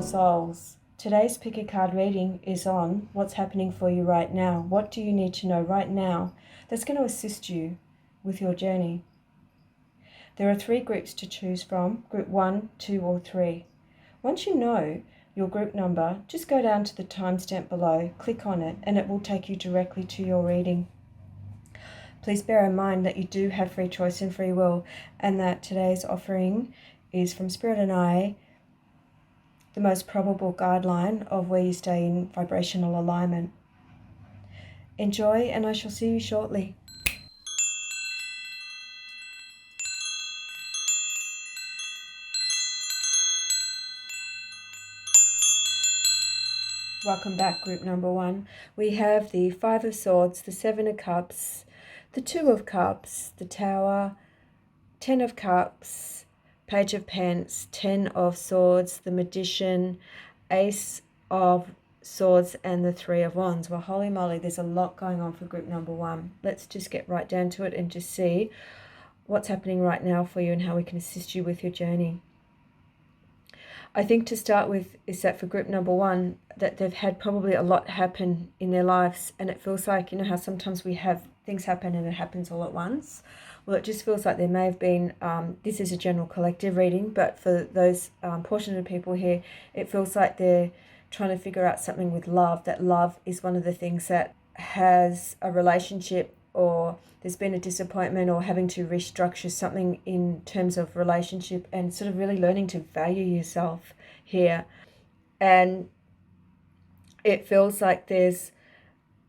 Soul Souls. Today's pick a card reading is on what's happening for you right now. What do you need to know right now that's going to assist you with your journey? There are 3 groups to choose from, group 1, 2 or 3. Once you know your group number, just go down to the timestamp below, click on it, and it will take you directly to your reading. Please bear in mind that you do have free choice and free will, and that today's offering is from Spirit and I, the most probable guideline of where you stay in vibrational alignment. Enjoy, and I shall see you shortly. Welcome back, group number 1. We have the 5 of Swords, the 7 of Cups, the 2 of Cups, the Tower, 10 of Cups, Page of Pence, 10 of Swords, the Magician, Ace of Swords, and the 3 of Wands. Well, holy moly, there's a lot going on for group number 1. Let's just get right down to it and just see what's happening right now for you and how we can assist you with your journey. I think to start with is that for group number 1, that they've had probably a lot happen in their lives, and it feels like, you know how sometimes we have things happen and it happens all at once? Well, it just feels like there may have been, this is a general collective reading, but for those portion of people here, it feels like they're trying to figure out something with love, that love is one of the things that has a relationship, or there's been a disappointment, or having to restructure something in terms of relationship, and sort of really learning to value yourself here. And it feels like there's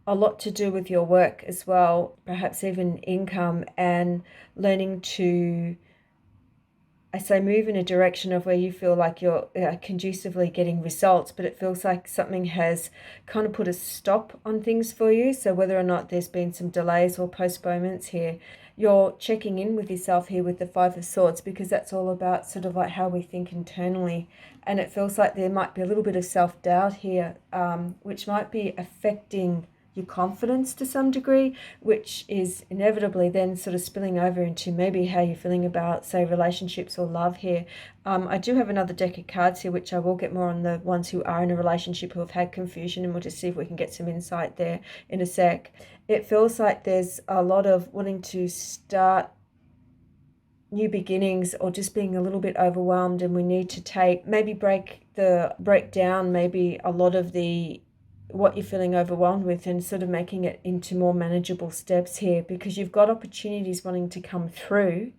a lot to do with your work as well, perhaps even income, and learning to, I say, move in a direction of where you feel like you're conducively getting results, but it feels like something has kind of put a stop on things for you. So whether or not there's been some delays or postponements here, you're checking in with yourself here with the 5 of Swords, because that's all about sort of like how we think internally. And it feels like there might be a little bit of self-doubt here, which might be affecting your confidence to some degree, which is inevitably then sort of spilling over into maybe how you're feeling about, say, relationships or love here. I do have another deck of cards here, which I will get more on the ones who are in a relationship who have had confusion, and we'll just see if we can get some insight there in a sec. It feels like there's a lot of wanting to start new beginnings, or just being a little bit overwhelmed, and we need to break down maybe a lot of what you're feeling overwhelmed with, and sort of making it into more manageable steps here, because you've got opportunities wanting to come through,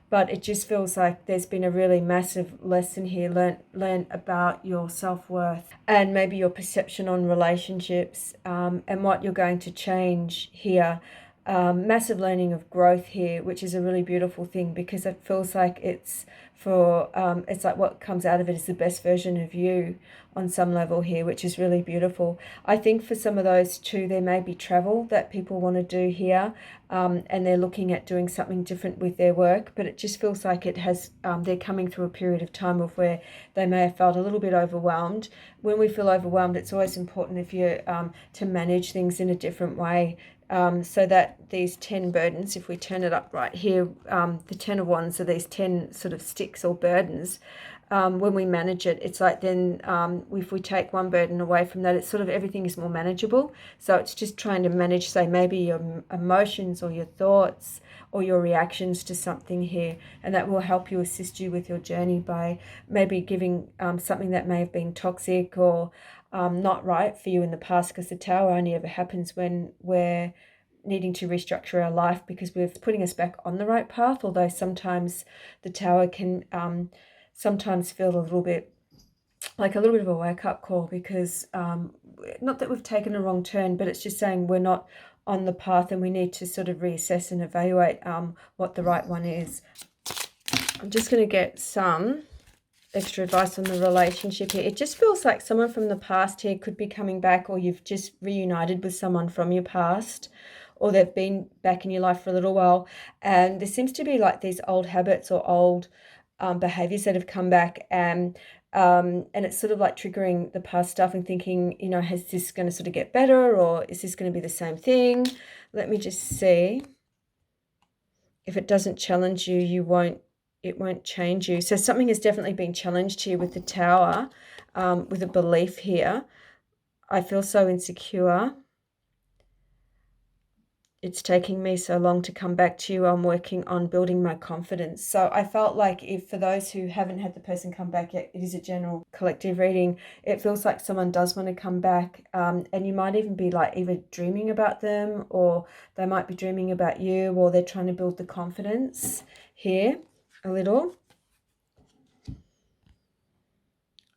but it just feels like there's been a really massive lesson here learn about your self-worth, and maybe your perception on relationships, and what you're going to change here. Massive learning of growth here, which is a really beautiful thing, because it feels like it's like what comes out of it is the best version of you on some level here, which is really beautiful. I think for some of those too, there may be travel that people want to do here, and they're looking at doing something different with their work, but it just feels like it has they're coming through a period of time of where they may have felt a little bit overwhelmed. When we feel overwhelmed, it's always important if you to manage things in a different way. So that these 10 burdens, if we turn it up right here, the 10 of Wands are these 10 sort of sticks or burdens. When we manage it, it's like then if we take one burden away from that, it's sort of everything is more manageable. So it's just trying to manage, say, maybe your emotions or your thoughts or your reactions to something here, and that will help you, assist you with your journey by maybe giving something that may have been toxic or not right for you in the past, because the Tower only ever happens when we're needing to restructure our life, because we're putting us back on the right path, although sometimes the Tower can sometimes feel a little bit like a little bit of a wake-up call, because not that we've taken a wrong turn, but it's just saying we're not on the path and we need to sort of reassess and evaluate what the right one is. I'm just going to get some extra advice on the relationship here. It just feels like someone from the past here could be coming back, or you've just reunited with someone from your past, or they've been back in your life for a little while, and there seems to be like these old habits or old behaviors that have come back, and it's sort of like triggering the past stuff and thinking, you know, is this going to sort of get better, or is this going to be the same thing? Let me just see. If it doesn't challenge you, you won't it won't change you. So something has definitely been challenged here with the Tower, with a belief here. I feel so insecure. It's taking me so long to come back to you. I'm working on building my confidence. So I felt like, if for those who haven't had the person come back yet, it is a general collective reading. It feels like someone does want to come back, and you might even be like either dreaming about them, or they might be dreaming about you, or they're trying to build the confidence here a little.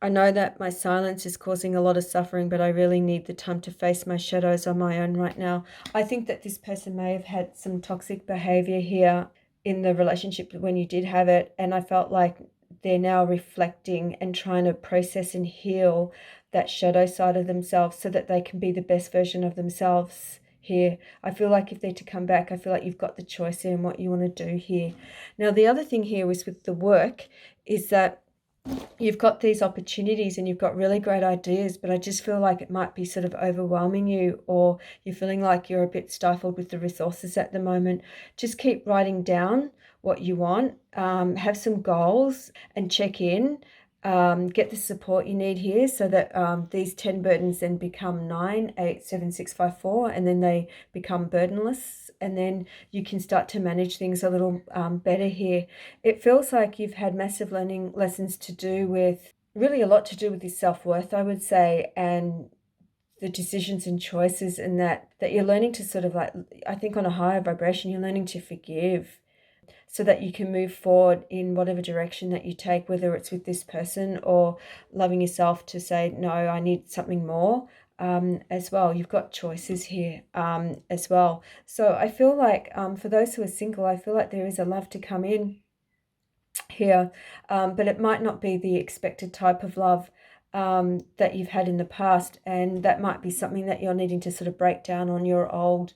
I know that my silence is causing a lot of suffering, but I really need the time to face my shadows on my own right now. I think that this person may have had some toxic behavior here in the relationship when you did have it. And I felt like they're now reflecting and trying to process and heal that shadow side of themselves so that they can be the best version of themselves here. I feel like if they're to come back, I feel like you've got the choice in what you want to do here. Now, the other thing here was with the work is that you've got these opportunities and you've got really great ideas, but I just feel like it might be sort of overwhelming you, or you're feeling like you're a bit stifled with the resources at the moment. Just keep writing down what you want, have some goals and check in. Get the support you need here so that these 10 burdens then become 9, 8, 7, 6, 5, 4, and then they become burdenless, and then you can start to manage things a little better here. It feels like you've had massive learning lessons to do with, really a lot to do with your self-worth, I would say, and the decisions and choices, and that you're learning to sort of like, I think on a higher vibration, you're learning to forgive, so that you can move forward in whatever direction that you take, whether it's with this person or loving yourself to say, no, I need something more as well. You've got choices here as well. So I feel like for those who are single, I feel like there is a love to come in here, but it might not be the expected type of love that you've had in the past, and that might be something that you're needing to sort of break down on your old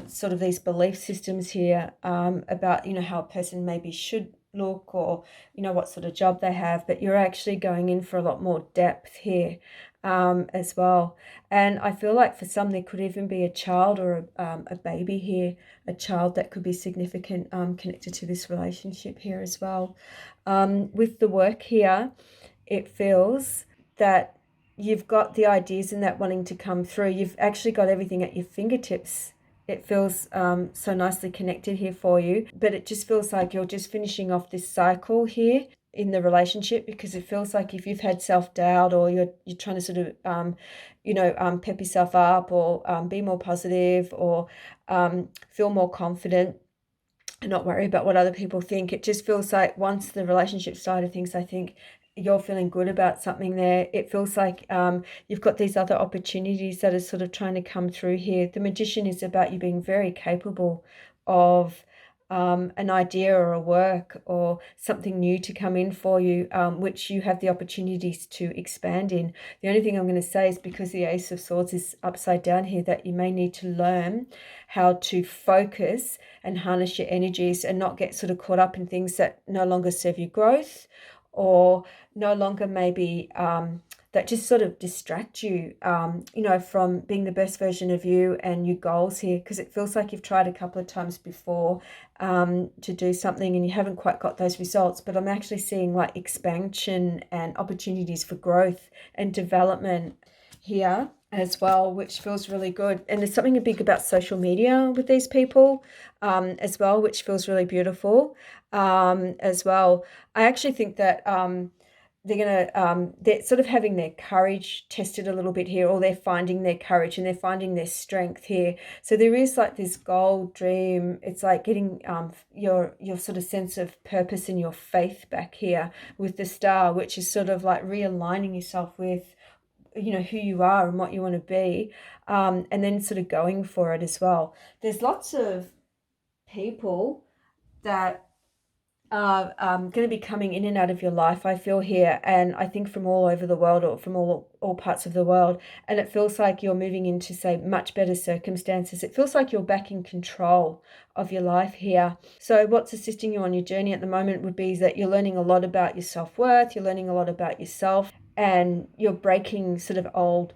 sort of these belief systems here about, how a person maybe should look, or, what sort of job they have, but you're actually going in for a lot more depth here as well. And I feel like for some, there could even be a child or a baby here, a child that could be significant connected to this relationship here as well. With the work here, it feels that you've got the ideas and that wanting to come through. You've actually got everything at your fingertips. It feels so nicely connected here for you, but it just feels like you're just finishing off this cycle here in the relationship, because it feels like if you've had self-doubt, or you're trying to sort of pep yourself up, or be more positive, or feel more confident and not worry about what other people think. It just feels like once the relationship side of things, I think you're feeling good about something there. It feels like you've got these other opportunities that are sort of trying to come through here. The Magician is about you being very capable of an idea or a work or something new to come in for you, which you have the opportunities to expand in. The only thing I'm going to say is, because the Ace of Swords is upside down here, that you may need to learn how to focus and harness your energies and not get sort of caught up in things that no longer serve your growth, or no longer maybe that just sort of distract you, from being the best version of you and your goals here, because it feels like you've tried a couple of times before to do something and you haven't quite got those results. But I'm actually seeing like expansion and opportunities for growth and development here as well, which feels really good. And there's something big about social media with these people as well, which feels really beautiful as well. I actually think that they're sort of having their courage tested a little bit here, or they're finding their courage and they're finding their strength here. So there is like this goal, dream. It's like getting your sort of sense of purpose and your faith back here with the Star, which is sort of like realigning yourself with who you are and what you want to be, and then sort of going for it as well. There's lots of people that are going to be coming in and out of your life, I feel here, and I think from all over the world, or from all parts of the world, and it feels like you're moving into, say, much better circumstances. It feels like you're back in control of your life here. So what's assisting you on your journey at the moment would be that you're learning a lot about your self-worth, you're learning a lot about yourself, and you're breaking sort of old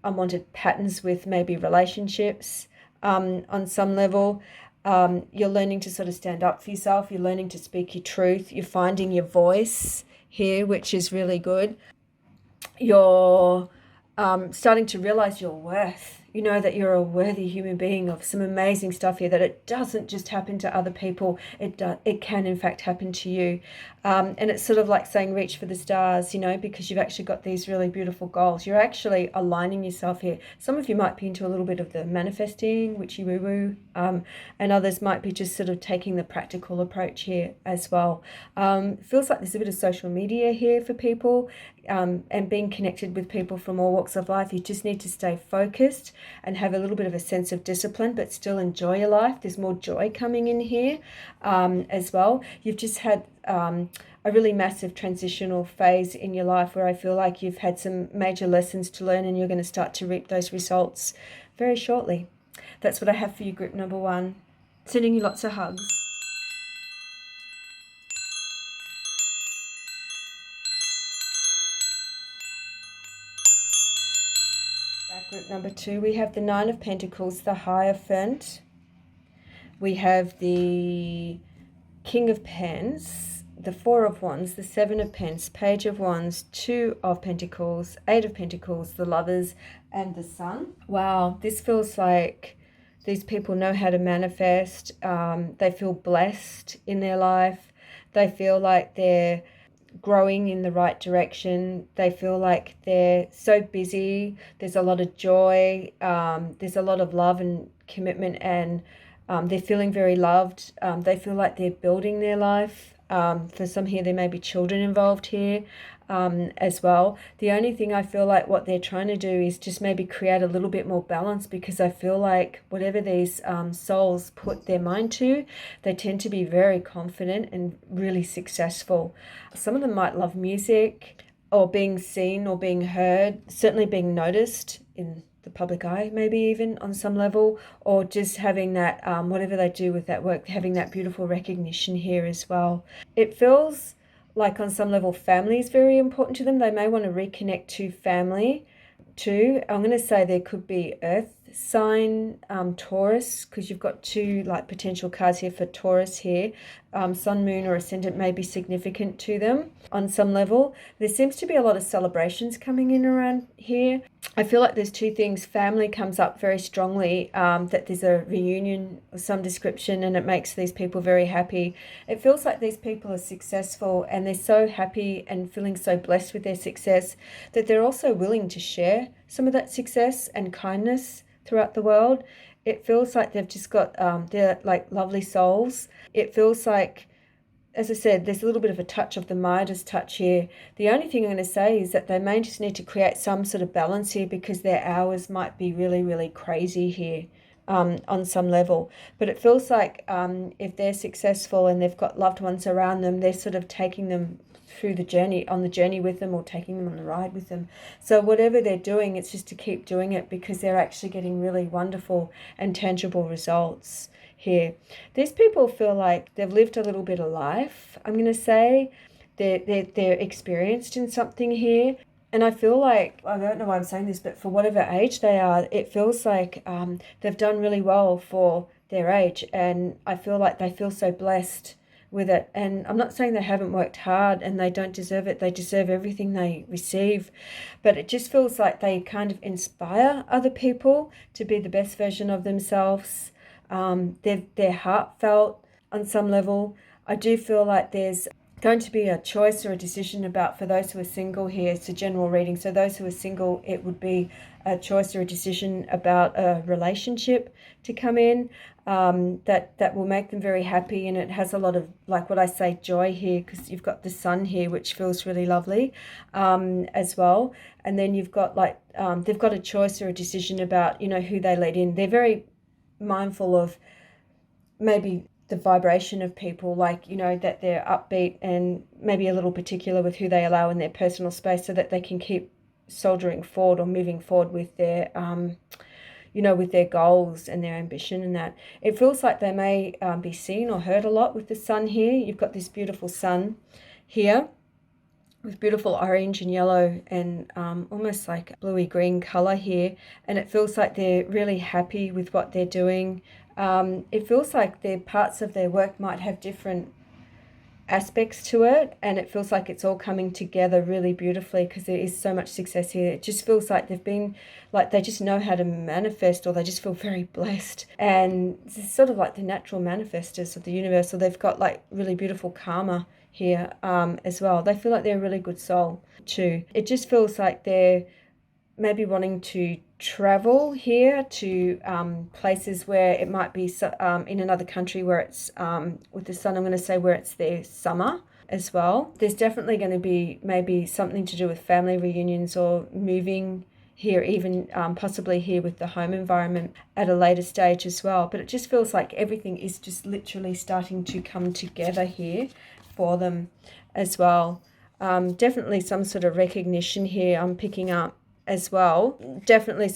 unwanted patterns with maybe relationships on some level. You're learning to sort of stand up for yourself. You're learning to speak your truth. You're finding your voice here, which is really good. You're starting to realize your worth. You know that you're a worthy human being of some amazing stuff here, that it doesn't just happen to other people. It can, in fact, happen to you. And it's sort of like saying reach for the stars, you know, because you've actually got these really beautiful goals. You're actually aligning yourself here. Some of you might be into a little bit of the manifesting, witchy woo-woo, and others might be just sort of taking the practical approach here as well. Feels like there's a bit of social media here for people. And being connected with people from all walks of life. You just need to stay focused and have a little bit of a sense of discipline, but still enjoy your life. There's more joy coming in here as well. You've just had a really massive transitional phase in your life where I feel like you've had some major lessons to learn, and you're going to start to reap those results very shortly. That's what I have for you, group number 1. Sending you lots of hugs. Group number 2, we have the 9 of Pentacles, the Hierophant. We have the King of Pens, the 4 of Wands, the 7 of Pence, Page of Wands, 2 of Pentacles, 8 of Pentacles, the Lovers, and the Sun. Wow, this feels like these people know how to manifest. They feel blessed in their life. They feel like they're growing in the right direction. They feel like they're so busy. There's a lot of joy. There's a lot of love and commitment, and they're feeling very loved. They feel like they're building their life. For some here, there may be children involved here as well. The only thing I feel like what they're trying to do is just maybe create a little bit more balance, because I feel like whatever these souls put their mind to, they tend to be very confident and really successful. Some of them might love music, or being seen or being heard, certainly being noticed in the public eye, maybe even on some level, or just having that, whatever they do with that work, having that beautiful recognition here as well. It feels like on some level family is very important to them. They may want to reconnect to family too. I'm going to say there could be earth sign, Taurus, because you've got 2 like potential cards here for Taurus here. Sun, moon, or ascendant may be significant to them on some level. There seems to be a lot of celebrations coming in around here. I feel like there's 2 things. Family comes up very strongly, that there's a reunion of some description, and it makes these people very happy. It feels like these people are successful, and they're so happy and feeling so blessed with their success that they're also willing to share some of that success and kindness throughout the world. It feels like they've just got, they're like lovely souls. It feels like, as I said, there's a little bit of a touch of the Midas touch here. The only thing I'm going to say is that they may just need to create some sort of balance here, because their hours might be really, really crazy here on some level. But it feels like if they're successful and they've got loved ones around them, they're sort of taking them through the journey, on the journey with them, or taking them on the ride with them. So whatever they're doing, it's just to keep doing it, because they're actually getting really wonderful and tangible results here. These people feel like they've lived a little bit of life. I'm going to say they're experienced in something here. And I feel like, I don't know why I'm saying this, but for whatever age they are, it feels like they've done really well for their age. And I feel like they feel so blessed with it. And I'm not saying they haven't worked hard and they don't deserve it. They deserve everything they receive. But it just feels like they kind of inspire other people to be the best version of themselves. They're heartfelt on some level. I do feel like there's going to be a choice or a decision about, for those who are single here, it's a general reading. So those who are single, it would be a choice or a decision about a relationship to come in that will make them very happy. And it has a lot of, like what I say, joy here, because you've got the sun here, which feels really lovely as well. And then you've got like, they've got a choice or a decision about, who they let in. They're very mindful of maybe the vibration of people, like, that they're upbeat and maybe a little particular with who they allow in their personal space, so that they can keep soldiering forward or moving forward with their, with their goals and their ambition and that. It feels like they may be seen or heard a lot with the sun here. You've got this beautiful sun here with beautiful orange and yellow and almost like bluey green color here. And it feels like they're really happy with what they're doing. It feels like their parts of their work might have different aspects to it, and it feels like it's all coming together really beautifully because there is so much success here. It just feels like they've been, like they just know how to manifest, or they just feel very blessed, and it's sort of like the natural manifestors of the universe, or they've got like really beautiful karma here as well. They feel like they're a really good soul too. It just feels like they're maybe wanting to travel here to places where it might be in another country where it's with the sun, I'm going to say where it's their summer as well. There's definitely going to be maybe something to do with family reunions or moving here, even possibly here with the home environment at a later stage as well. But it just feels like everything is just literally starting to come together here for them as well. Definitely some sort of recognition here I'm picking up as well. Definitely,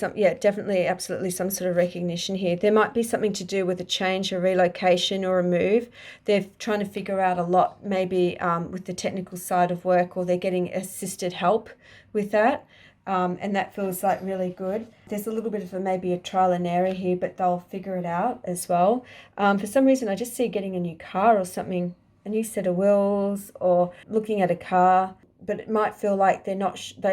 absolutely some sort of recognition here. There might be something to do with a change, a relocation, or a move. They're trying to figure out a lot, maybe with the technical side of work, or they're getting assisted help with that. And that feels like really good. There's a little bit of maybe a trial and error here, but they'll figure it out as well. For some reason, I just see getting a new car or something, a new set of wheels, or looking at a car. But it might feel like they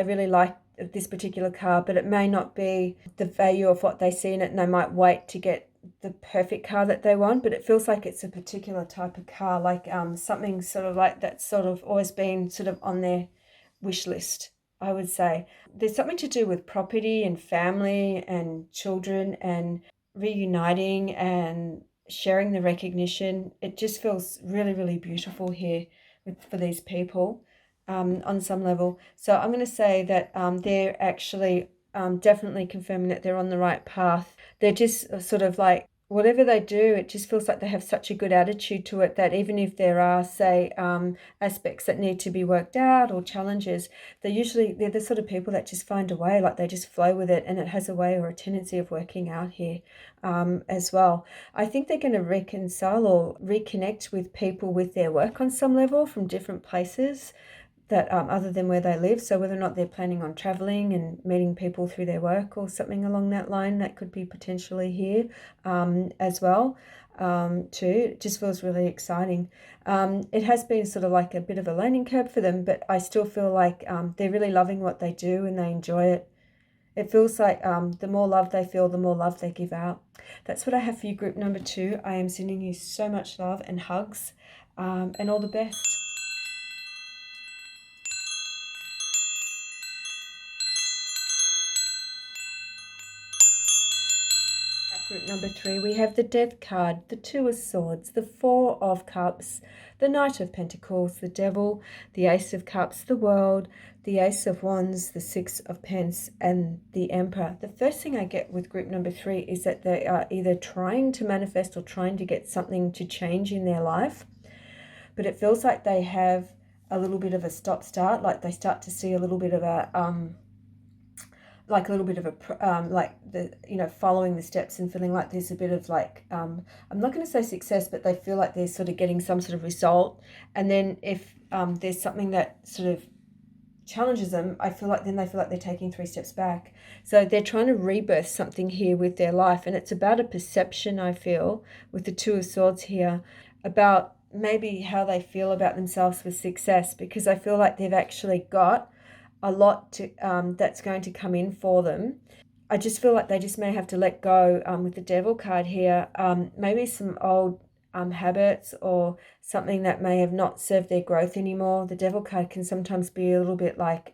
really like this particular car, but it may not be the value of what they see in it, and they might wait to get the perfect car that they want. But it feels like it's a particular type of car, like something sort of like that's sort of always been sort of on their wish list, I would say. There's something to do with property and family and children and reuniting and sharing the recognition. It just feels really, really beautiful here for these people on some level. So I'm going to say that they're actually definitely confirming that they're on the right path. They're just sort of like, whatever they do, it just feels like they have such a good attitude to it that even if there are, say, aspects that need to be worked out or challenges, they're the sort of people that just find a way, like they just flow with it, and it has a way or a tendency of working out here as well. I think they're going to reconcile or reconnect with people with their work on some level from different places that other than where they live. So whether or not they're planning on traveling and meeting people through their work or something along that line, that could be potentially here as well too. It just feels really exciting. It has been sort of like a bit of a learning curve for them, but I still feel like they're really loving what they do and they enjoy it. It feels like the more love they feel, the more love they give out. That's what I have for you, group number 2. I am sending you so much love and hugs and all the best. Group number 3, we have the Death card, the Two of Swords, the Four of Cups, the Knight of Pentacles, the Devil, the Ace of Cups, the World, the Ace of Wands, the Six of Pence, and the Emperor. The first thing I get with group number 3 is that they are either trying to manifest or trying to get something to change in their life, but it feels like they have a little bit of a stop-start, like they start to see a little bit of a following the steps and feeling like there's a bit of like I'm not going to say success, but they feel like they're sort of getting some sort of result. And then if there's something that sort of challenges them, I feel like then they feel like they're taking 3 steps back. So they're trying to rebirth something here with their life, and it's about a perception, I feel, with the Two of Swords here, about maybe how they feel about themselves with success, because I feel like they've actually got a lot to that's going to come in for them. I just feel like they just may have to let go with the Devil card here, maybe some old habits or something that may have not served their growth anymore. The Devil card can sometimes be a little bit like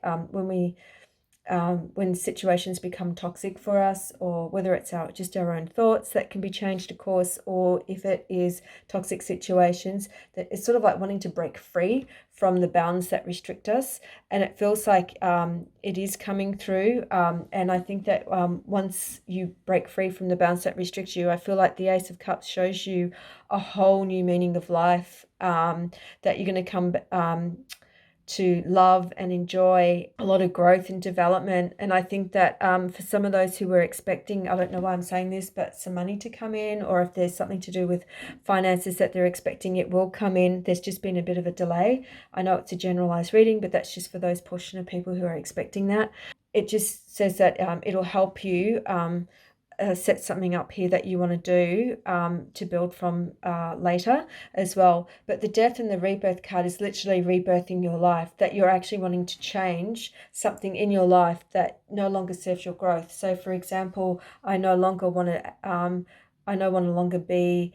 when situations become toxic for us, or whether it's just our own thoughts that can be changed, of course, or if it is toxic situations, that it's sort of like wanting to break free from the bounds that restrict us. And it feels like it is coming through. And I think that once you break free from the bounds that restrict you, I feel like the Ace of Cups shows you a whole new meaning of life that you're going to come to love and enjoy, a lot of growth and development. And I think that for some of those who were expecting, I don't know why I'm saying this, but some money to come in, or if there's something to do with finances that they're expecting, it will come in. There's just been a bit of a delay. I know it's a generalized reading, but that's just for those portion of people who are expecting that. It just says that it'll help you set something up here that you want to do to build from later as well. But the death and the rebirth card is literally rebirthing your life, that you're actually wanting to change something in your life that no longer serves your growth. So for example, I no longer want to be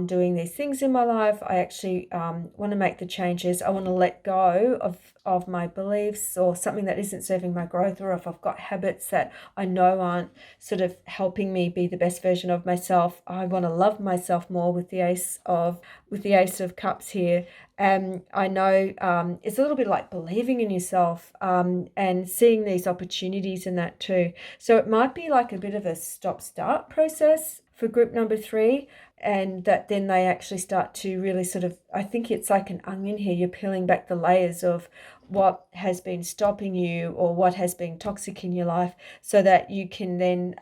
doing these things in my life. I actually want to make the changes. I want to let go of my beliefs or something that isn't serving my growth, or if I've got habits that I know aren't sort of helping me be the best version of myself. I want to love myself more with the Ace of Cups here. And I know it's a little bit like believing in yourself and seeing these opportunities in that too. So it might be like a bit of a stop-start process for group number 3, and that then they actually start to really sort of, I think it's like an onion here. You're peeling back the layers of what has been stopping you or what has been toxic in your life, so that you can then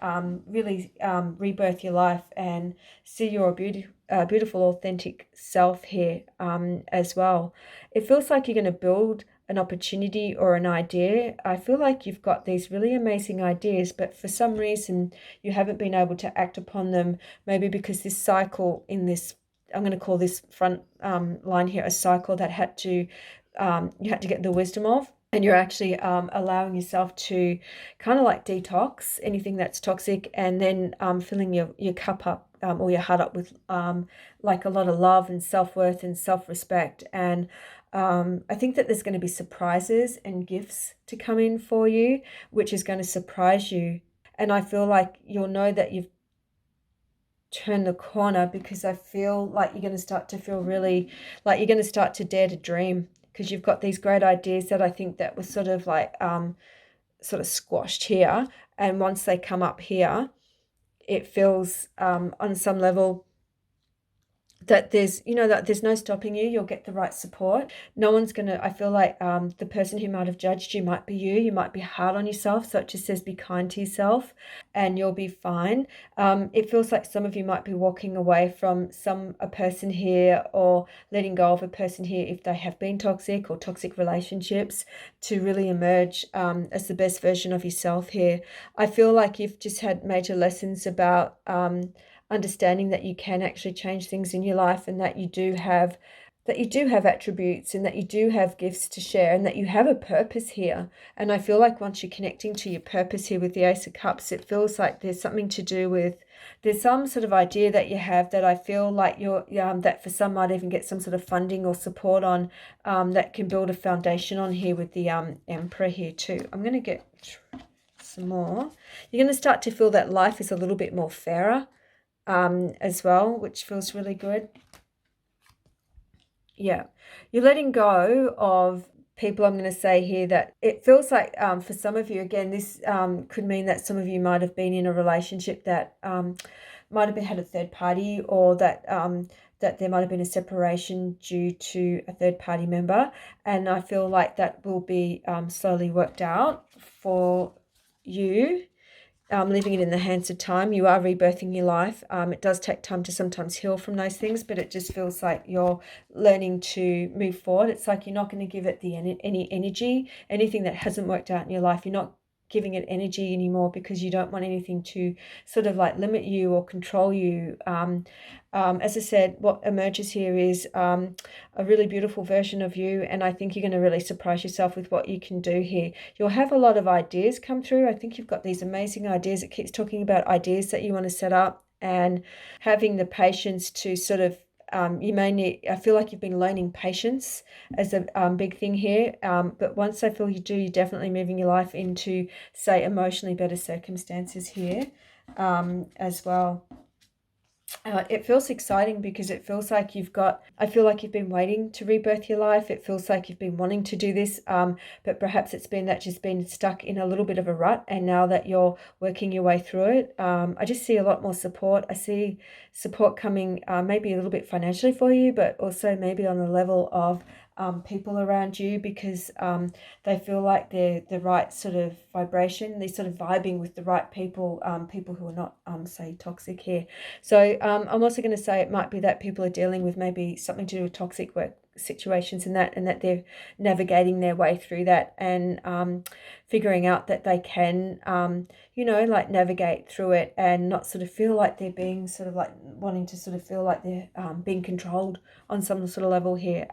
really rebirth your life and see your beautiful, authentic self here as well. It feels like you're going to build an opportunity or an idea. I feel like you've got these really amazing ideas, but for some reason you haven't been able to act upon them, maybe because this cycle in this, I'm going to call this front line here a cycle that you had to get the wisdom of, and you're actually allowing yourself to kind of like detox anything that's toxic, and then filling your cup up or your heart up with like a lot of love and self-worth and self-respect. And I think that there's going to be surprises and gifts to come in for you, which is going to surprise you. And I feel like you'll know that you've turned the corner, because I feel like you're going to start to feel really like you're going to start to dare to dream, because you've got these great ideas that I think that was sort of like sort of squashed here. And once they come up here, it feels on some level that there's no stopping you. You'll get the right support. No one's gonna, I feel like the person who might have judged you might be you. You might be hard on yourself, so it just says be kind to yourself and you'll be fine. It feels like some of you might be walking away from a person here, or letting go of a person here if they have been toxic or toxic relationships, to really emerge as the best version of yourself here. I feel like you've just had major lessons about understanding that you can actually change things in your life, and that you do have attributes, and that you do have gifts to share, and that you have a purpose here. And I feel like once you're connecting to your purpose here with the Ace of Cups, it feels like there's something to do with, there's some sort of idea that you have that I feel like you're that for some might even get some sort of funding or support on, that can build a foundation on here with the Emperor here too. I'm going to get some more. You're going to start to feel that life is a little bit more fairer as well, which feels really good. Yeah, you're letting go of people. I'm going to say here that it feels like for some of you, again, this could mean that some of you might have been in a relationship that might have had a third party, or that that there might have been a separation due to a third party member, and I feel like that will be slowly worked out for you. Leaving it in the hands of time. You are rebirthing your life. It does take time to sometimes heal from those things, but it just feels like you're learning to move forward. It's like you're not going to give it any energy. Anything that hasn't worked out in your life, you're not giving it energy anymore, because you don't want anything to sort of like limit you or control you. As I said, what emerges here is a really beautiful version of you, and I think you're going to really surprise yourself with what you can do here. You'll have a lot of ideas come through. I think you've got these amazing ideas. It keeps talking about ideas that you want to set up, and having the patience to sort of you may need, I feel like you've been learning patience as a big thing here, but once I feel you do, you're definitely moving your life into, say, emotionally better circumstances here as well. It feels exciting, because it feels like I feel like you've been waiting to rebirth your life. It feels like you've been wanting to do this, but perhaps it's been that just been stuck in a little bit of a rut, and now that you're working your way through it, I just see a lot more support. I see support coming maybe a little bit financially for you, but also maybe on the level of people around you, because they feel like they're the right sort of vibration. They're sort of vibing with the right people, people who are not, say, toxic here. So I'm also going to say it might be that people are dealing with maybe something to do with toxic work situations and that they're navigating their way through that. And figuring out that they can, like navigate through it and not sort of feel like they're being sort of like wanting to sort of feel like they're being controlled on some sort of level here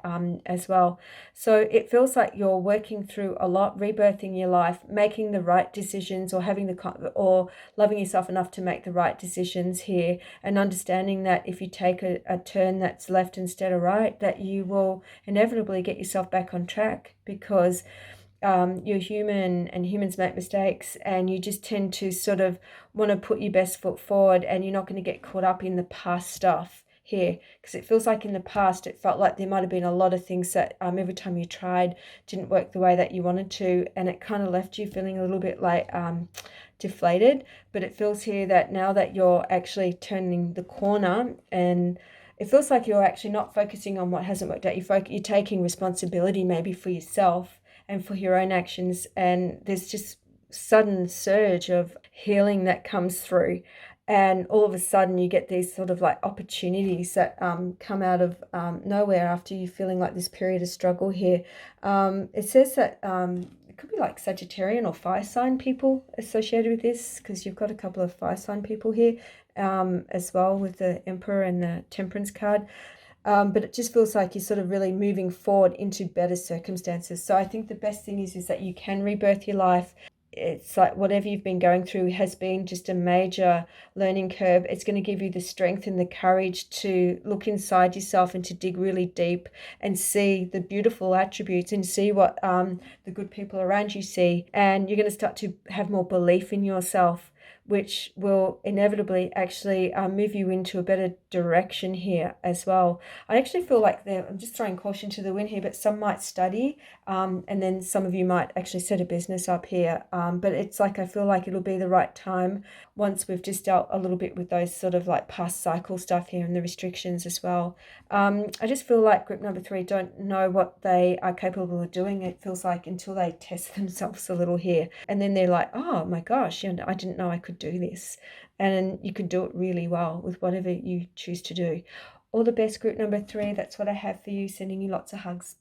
as well. So it feels like you're working through a lot, rebirthing your life, making the right decisions, or or loving yourself enough to make the right decisions here, and understanding that if you take a turn that's left instead of right, that you will inevitably get yourself back on track, because you're human and humans make mistakes, and you just tend to sort of want to put your best foot forward, and you're not going to get caught up in the past stuff here, because it feels like in the past it felt like there might have been a lot of things that every time you tried didn't work the way that you wanted to, and it kind of left you feeling a little bit like deflated. But it feels here that now that you're actually turning the corner, and it feels like you're actually not focusing on what hasn't worked out, you're taking responsibility maybe for yourself and for your own actions, and there's just sudden surge of healing that comes through, and all of a sudden you get these sort of like opportunities that come out of nowhere after you feeling like this period of struggle here. It says that it could be like Sagittarian or fire sign people associated with this, because you've got a couple of fire sign people here as well, with the Emperor and the Temperance card. But it just feels like you're sort of really moving forward into better circumstances. So I think the best thing is that you can rebirth your life. It's like whatever you've been going through has been just a major learning curve. It's going to give you the strength and the courage to look inside yourself and to dig really deep and see the beautiful attributes and see what the good people around you see. And you're going to start to have more belief in yourself, which will inevitably actually move you into a better direction here as well. I actually feel like I'm just throwing caution to the wind here, but some might study, and then some of you might actually set a business up here. But it's like I feel like it'll be the right time once we've just dealt a little bit with those sort of like past cycle stuff here and the restrictions as well. I just feel like group number 3 don't know what they are capable of doing. It feels like until they test themselves a little here, and then they're like, oh my gosh, I didn't know I could do this. And you could do it really well with whatever you choose to do. All the best, group number 3. That's what I have for you. Sending you lots of hugs.